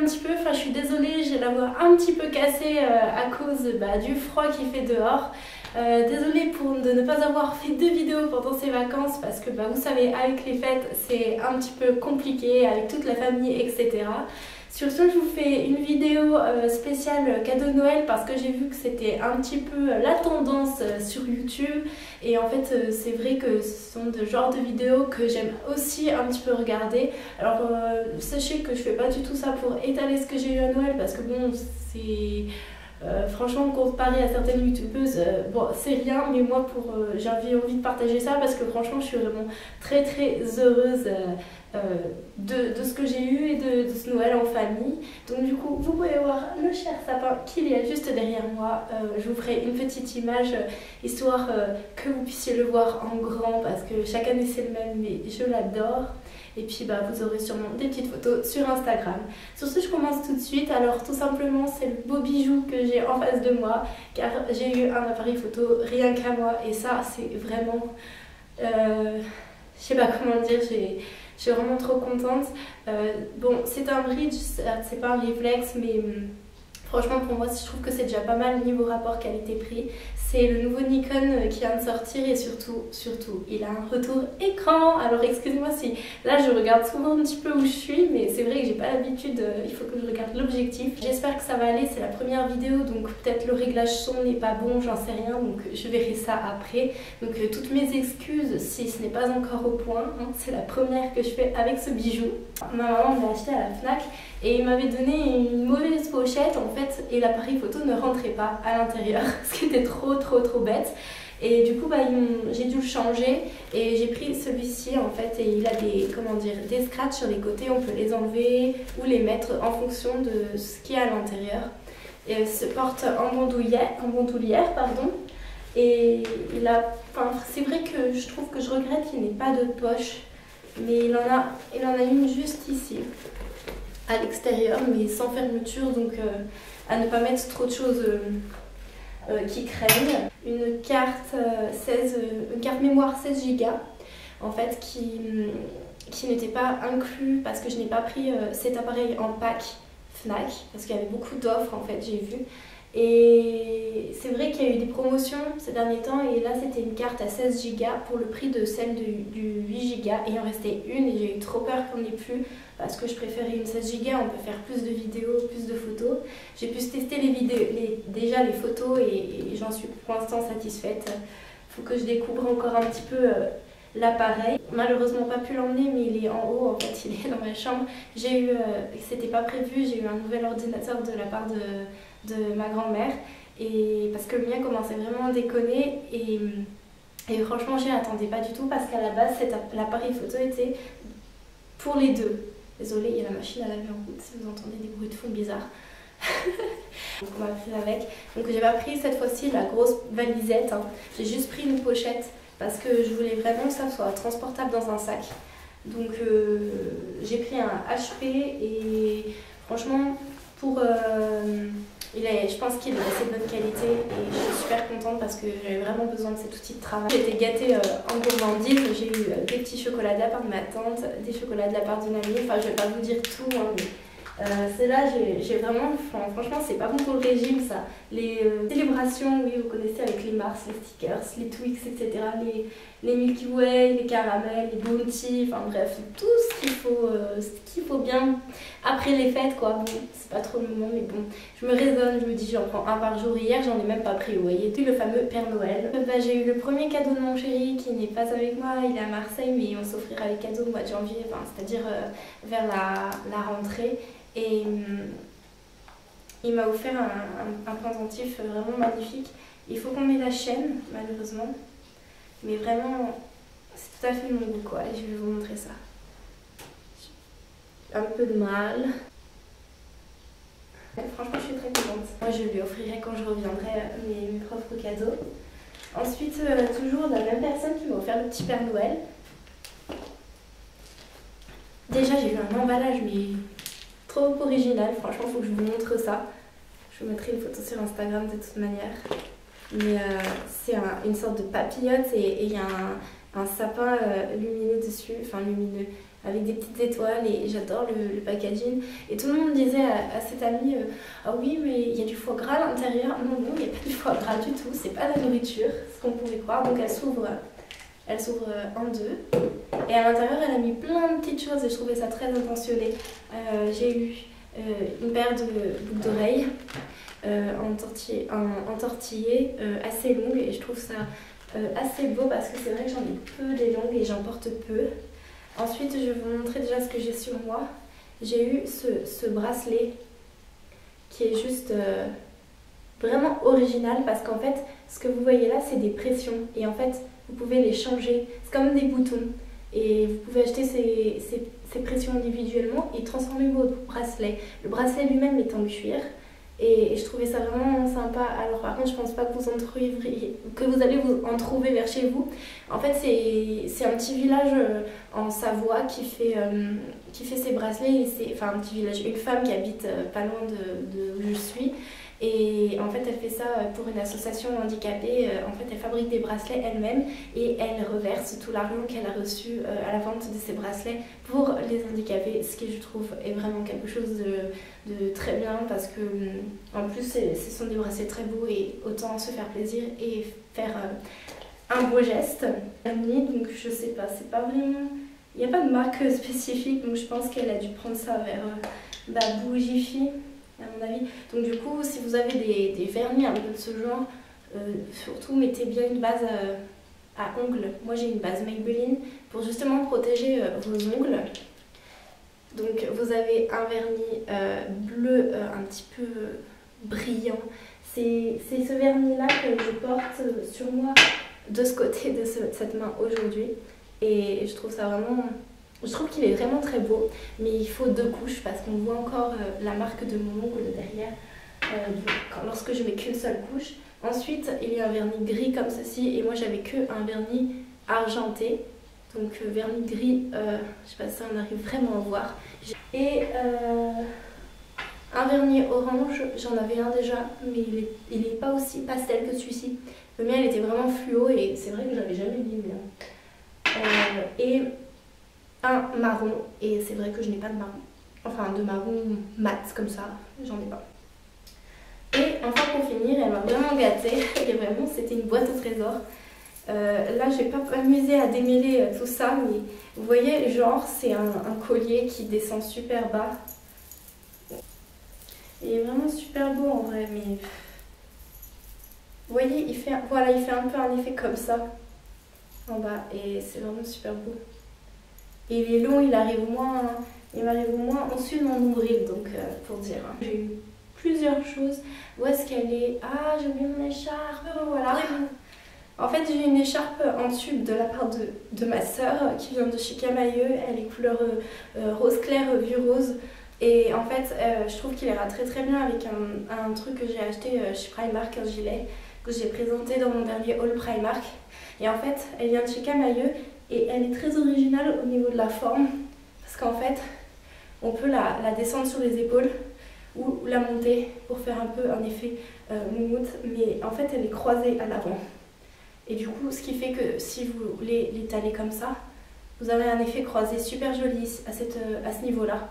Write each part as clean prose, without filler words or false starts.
un petit peu, enfin je suis désolée, j'ai la voix un petit peu cassée à cause du froid qu'il fait dehors. Désolée de ne pas avoir fait de vidéos pendant ces vacances parce que vous savez, avec les fêtes c'est un petit peu compliqué avec toute la famille, etc. Sur ce, je vous fais une vidéo spéciale cadeau de Noël parce que j'ai vu que c'était un petit peu la tendance sur YouTube. Et en fait, c'est vrai que ce sont de genres de vidéos que j'aime aussi un petit peu regarder. Alors, sachez que je fais pas du tout ça pour étaler ce que j'ai eu à Noël parce que bon, c'est... franchement, comparé à certaines youtubeuses, bon, c'est rien, mais moi j'ai envie de partager ça parce que franchement, je suis vraiment très très heureuse de ce que j'ai eu et de ce Noël en famille. Donc du coup, vous pouvez voir le cher sapin qu'il y a juste derrière moi. Je vous ferai une petite image histoire que vous puissiez le voir en grand parce que chaque année c'est le même, mais je l'adore. Et puis vous aurez sûrement des petites photos sur Instagram. Sur ce, je commence tout de suite. Alors tout simplement, c'est le beau bijou que j'ai en face de moi car j'ai eu un appareil photo rien qu'à moi et ça c'est vraiment... je sais pas comment dire, je suis vraiment trop contente. Bon, c'est un bridge, c'est pas un reflex, mais franchement pour moi je trouve que c'est déjà pas mal niveau rapport qualité-prix. C'est le nouveau Nikon qui vient de sortir et surtout, il a un retour écran. Alors excusez-moi si là je regarde souvent un petit peu où je suis, mais c'est vrai que j'ai pas l'habitude, il faut que je regarde l'objectif. J'espère que ça va aller, c'est la première vidéo, donc peut-être le réglage son n'est pas bon, j'en sais rien, donc je verrai ça après. Donc toutes mes excuses si ce n'est pas encore au point, hein, c'est la première que je fais avec ce bijou. Ma maman me l'a acheté à la Fnac et il m'avait donné une mauvaise pochette en fait et l'appareil photo ne rentrait pas à l'intérieur, ce qui était trop bête. Et du coup j'ai dû le changer et j'ai pris celui-ci en fait et il a des scratchs sur les côtés, on peut les enlever ou les mettre en fonction de ce qu'il y a à l'intérieur. Et il se porte en bandoulière pardon. Et c'est vrai que je trouve que je regrette qu'il n'ait pas de poche, mais il en a une juste ici à l'extérieur mais sans fermeture, donc à ne pas mettre trop de choses qui craignent. Une carte mémoire 16 Go en fait qui n'était pas inclus parce que je n'ai pas pris cet appareil en pack Fnac parce qu'il y avait beaucoup d'offres en fait, j'ai vu. Et c'est vrai qu'il y a eu des promotions ces derniers temps et là c'était une carte à 16 Go pour le prix de celle du 8 Go et il en restait une et j'ai eu trop peur qu'on n'ait plus parce que je préférais une 16 Go, on peut faire plus de vidéos, plus de photos. J'ai pu tester déjà les photos et j'en suis pour l'instant satisfaite. Il faut que je découvre encore un petit peu l'appareil. Malheureusement pas pu l'emmener mais il est en haut, en fait il est dans ma chambre. C'était pas prévu, j'ai eu un nouvel ordinateur de la part de ma grand-mère et parce que le mien commençait vraiment à déconner et franchement j'y attendais pas du tout parce qu'à la base l'appareil photo était pour les deux. Désolée, il y a la machine à laver en route si vous entendez des bruits de fond bizarres. Donc on m'a pris avec. Donc j'ai pas pris cette fois-ci la grosse valisette, hein. J'ai juste pris une pochette parce que je voulais vraiment que ça soit transportable dans un sac. Donc j'ai pris un HP et franchement je pense qu'il est assez de bonne qualité et je suis super contente parce que j'avais vraiment besoin de cet outil de travail. J'ai été gâtée en gourmandise, j'ai eu des petits chocolats de la part de ma tante, des chocolats de la part d'une amie, enfin je vais pas vous dire tout, hein, mais celle-là j'ai vraiment, franchement c'est pas bon pour le régime ça. Les célébrations, oui vous connaissez avec les Mars, les stickers, les Twix, etc. Les Milky Way, les caramels, les Bounty, enfin bref, tout ce qu'il faut bien après les fêtes quoi. Bon, c'est pas trop le moment mais bon, je me raisonne, je me dis j'en prends un par jour. Hier j'en ai même pas pris, vous voyez, le fameux Père Noël. J'ai eu le premier cadeau de mon chéri qui n'est pas avec moi, il est à Marseille mais on s'offrira les cadeaux au mois de janvier, c'est-à-dire vers la rentrée. Et il m'a offert un pendentif vraiment magnifique. Il faut qu'on mette la chaîne malheureusement. Mais vraiment, c'est tout à fait mon goût quoi, et je vais vous montrer ça. Un peu de mal. Franchement, je suis très contente. Moi, je lui offrirai quand je reviendrai mes propres cadeaux. Ensuite, toujours la même personne qui m'a offert le petit Père Noël. Déjà, j'ai eu un emballage, mais trop original. Franchement, il faut que je vous montre ça. Je vous mettrai une photo sur Instagram de toute manière. Mais c'est une sorte de papillote et il y a un sapin lumineux dessus, enfin lumineux, avec des petites étoiles et j'adore le packaging. Et tout le monde disait à cette amie ah oui mais il y a du foie gras à l'intérieur. Non, non, il n'y a pas du foie gras du tout, c'est pas la nourriture, ce qu'on pouvait croire. Donc elle s'ouvre en deux. Et à l'intérieur elle a mis plein de petites choses et je trouvais ça très intentionné. J'ai eu une paire de boucles d'oreilles entortillées assez longues et je trouve ça assez beau parce que c'est vrai que j'en ai peu des longues et j'en porte peu. Ensuite je vais vous montrer déjà ce que j'ai sur moi. J'ai eu ce bracelet qui est juste vraiment original parce qu'en fait ce que vous voyez là c'est des pressions et en fait vous pouvez les changer, c'est comme des boutons et vous pouvez acheter ces pressions individuellement et transformer votre bracelet. Le bracelet lui-même est en cuir et je trouvais ça vraiment sympa. Alors par contre je pense pas que vous allez vous en trouver vers chez vous. En fait c'est un petit village en Savoie qui fait ces bracelets, enfin un petit village, une femme qui habite pas loin de où je suis. Et en fait elle fait ça pour une association handicapée. En fait elle fabrique des bracelets elle-même et elle reverse tout l'argent qu'elle a reçu à la vente de ces bracelets pour les handicapés, ce qui je trouve est vraiment quelque chose de très bien parce que en plus ce sont des bracelets très beaux et autant se faire plaisir et faire un beau geste. Donc je sais pas, c'est pas vraiment, il n'y a pas de marque spécifique donc je pense qu'elle a dû prendre ça vers Bougifi à mon avis. Donc du coup si vous avez des vernis un peu de ce genre, surtout mettez bien une base à ongles. Moi j'ai une base Maybelline pour justement protéger vos ongles. Donc vous avez un vernis bleu un petit peu brillant. C'est ce vernis là que je porte sur moi de ce côté de cette main aujourd'hui. Et je trouve ça vraiment... Je trouve qu'il est vraiment très beau, mais il faut 2 couches parce qu'on voit encore la marque de mon ongle derrière lorsque je mets qu'une seule couche. Ensuite, il y a un vernis gris comme ceci et moi j'avais que un vernis argenté. Donc vernis gris, je sais pas si on arrive vraiment à voir. Et un vernis orange, j'en avais un déjà, mais il est pas aussi pastel que celui-ci. Le mien il était vraiment fluo et c'est vrai que j'avais jamais mis le mien. Et un marron et c'est vrai que je n'ai pas de marron, enfin de marron mat comme ça, j'en ai pas. Et enfin pour finir, elle m'a vraiment gâtée et vraiment c'était une boîte au trésor. Là je vais pas m'amuser à démêler tout ça mais vous voyez genre c'est un collier qui descend super bas. Il est vraiment super beau en vrai mais vous voyez il fait un peu un effet comme ça en bas et c'est vraiment super beau. Et il est long, il m'arrive au moins en dessus de mon nombril, donc pour dire. J'ai eu plusieurs choses. Où est-ce qu'elle est? Ah, j'ai oublié mon écharpe, voilà. En fait, j'ai une écharpe en tube de la part de ma soeur qui vient de chez Camailleux. Elle est couleur rose clair, vieux rose. Et en fait, je trouve qu'il ira très très bien avec un truc que j'ai acheté chez Primark, un gilet que j'ai présenté dans mon dernier haul Primark. Et en fait, elle vient de chez Camailleux. Et elle est très originale au niveau de la forme parce qu'en fait on peut la descendre sur les épaules ou la monter pour faire un peu un effet moumoute, mais en fait elle est croisée à l'avant et du coup ce qui fait que si vous l'étalez comme ça vous avez un effet croisé super joli à ce niveau là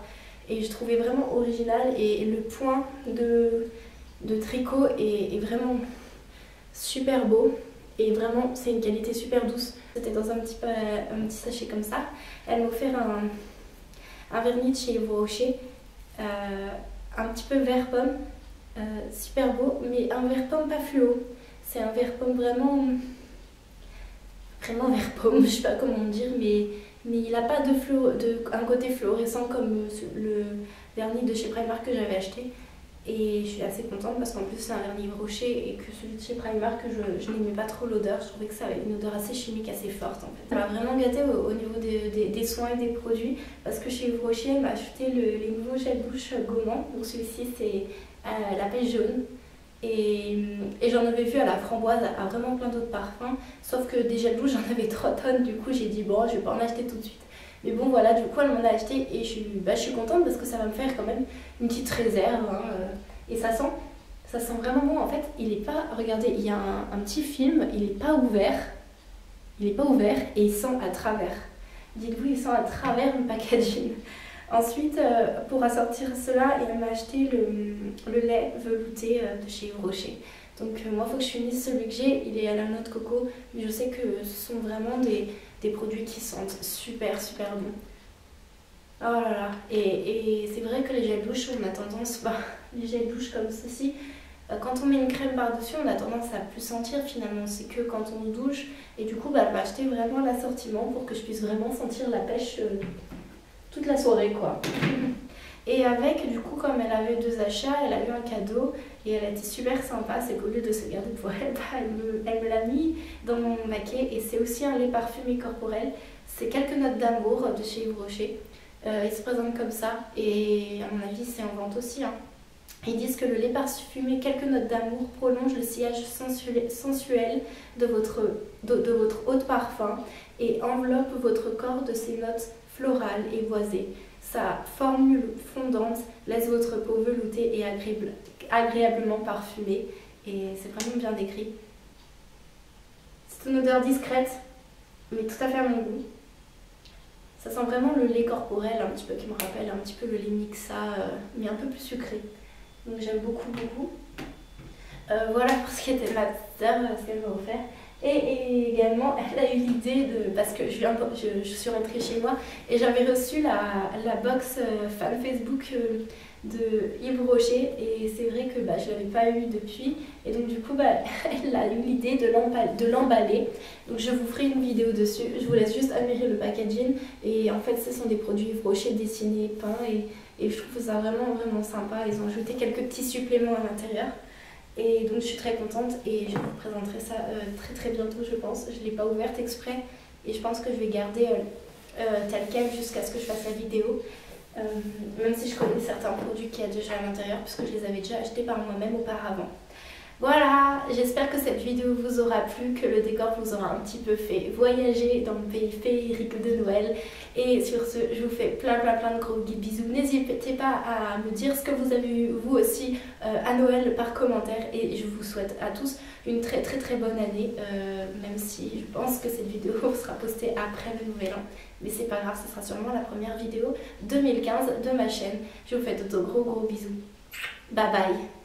et je trouvais vraiment original et le point de tricot est vraiment super beau. Et vraiment, c'est une qualité super douce. C'était dans un petit sachet comme ça. Elle m'a offert un vernis de chez Yves Rocher, un petit peu vert pomme, super beau, mais un vert pomme pas fluo. C'est un vert pomme vraiment vert pomme, je sais pas comment dire, mais il n'a pas un côté fluorescent comme le vernis de chez Primark que j'avais acheté. Et je suis assez contente parce qu'en plus c'est un vernis Yves Rocher et que celui de chez Primark, je n'aimais pas trop l'odeur. Je trouvais que ça avait une odeur assez chimique, assez forte en fait. Ça m'a vraiment gâtée au niveau des soins et des produits parce que chez Yves Rocher, elle m'a acheté les nouveaux gels douche gommants. Donc celui-ci c'est la pêche jaune. Et j'en avais vu à la framboise, à vraiment plein d'autres parfums. Sauf que des gels douche, j'en avais 3 tonnes. Du coup j'ai dit bon, je vais pas en acheter tout de suite. Mais bon voilà, du coup elle m'en a acheté et je suis contente parce que ça va me faire quand même une petite réserve. Hein, et ça sent vraiment bon. En fait, il est pas... Regardez, il y a un petit film, il est pas ouvert. il n'est pas ouvert et il sent à travers. Dites-vous, il sent à travers le packaging. Ensuite, pour assortir cela, il m'a acheté le lait velouté de chez Yves Rocher. Donc moi, il faut que je finisse celui que j'ai. Il est à la noix de coco, mais je sais que ce sont vraiment des produits qui sentent super super bon. Oh là là, et c'est vrai que les gels douche, on a tendance, les gels douche comme ceci, quand on met une crème par-dessus, on a tendance à plus sentir finalement. C'est que quand on douche, et du coup, elle m'a acheté vraiment l'assortiment pour que je puisse vraiment sentir la pêche toute la soirée, quoi. Et avec, du coup, comme elle avait 2 achats, elle a eu un cadeau et elle a été super sympa. C'est qu'au lieu de se garder pour elle, elle me l'a mis dans mon maquet. Et c'est aussi un lait parfumé corporel. C'est quelques notes d'amour de chez Yves Rocher. Il se présente comme ça et à mon avis, c'est en vente aussi, hein. Ils disent que le lait parfumé quelques notes d'amour prolonge le sillage sensuel de votre eau de parfum et enveloppe votre corps de ses notes florales et boisées. Sa formule fondante laisse votre peau veloutée et agréablement parfumée. Et c'est vraiment bien décrit. C'est une odeur discrète, mais tout à fait à mon goût. Ça sent vraiment le lait corporel, un petit peu qui me rappelle un petit peu le lait Mixa, mais un peu plus sucré. Donc j'aime beaucoup, beaucoup. Voilà pour ce qui était de ma sœur, ce qu'elle m'a offert. Et également, elle a eu l'idée de... Parce que je suis rentrée chez moi et j'avais reçu la box fan Facebook de Yves Rocher. Et c'est vrai que je ne l'avais pas eu depuis. Et donc du coup, elle a eu l'idée de l'emballer. Donc je vous ferai une vidéo dessus. Je vous laisse juste admirer le packaging. Et en fait, ce sont des produits Yves Rocher dessinés, peints. Et je trouve ça vraiment, vraiment sympa. Ils ont ajouté quelques petits suppléments à l'intérieur. Et donc je suis très contente et je vous présenterai ça très très bientôt, je pense. Je ne l'ai pas ouverte exprès et je pense que je vais garder tel quel jusqu'à ce que je fasse la vidéo. Même si je connais certains produits qu'il y a déjà à l'intérieur puisque je les avais déjà achetés par moi-même auparavant. Voilà, j'espère que cette vidéo vous aura plu, que le décor vous aura un petit peu fait voyager dans le pays féerique de Noël. Et sur ce, je vous fais plein de gros bisous. N'hésitez pas à me dire ce que vous avez eu vous aussi à Noël par commentaire. Et je vous souhaite à tous une très bonne année, même si je pense que cette vidéo sera postée après le Nouvel An. Mais c'est pas grave, ce sera sûrement la première vidéo 2015 de ma chaîne. Je vous fais de gros bisous. Bye bye.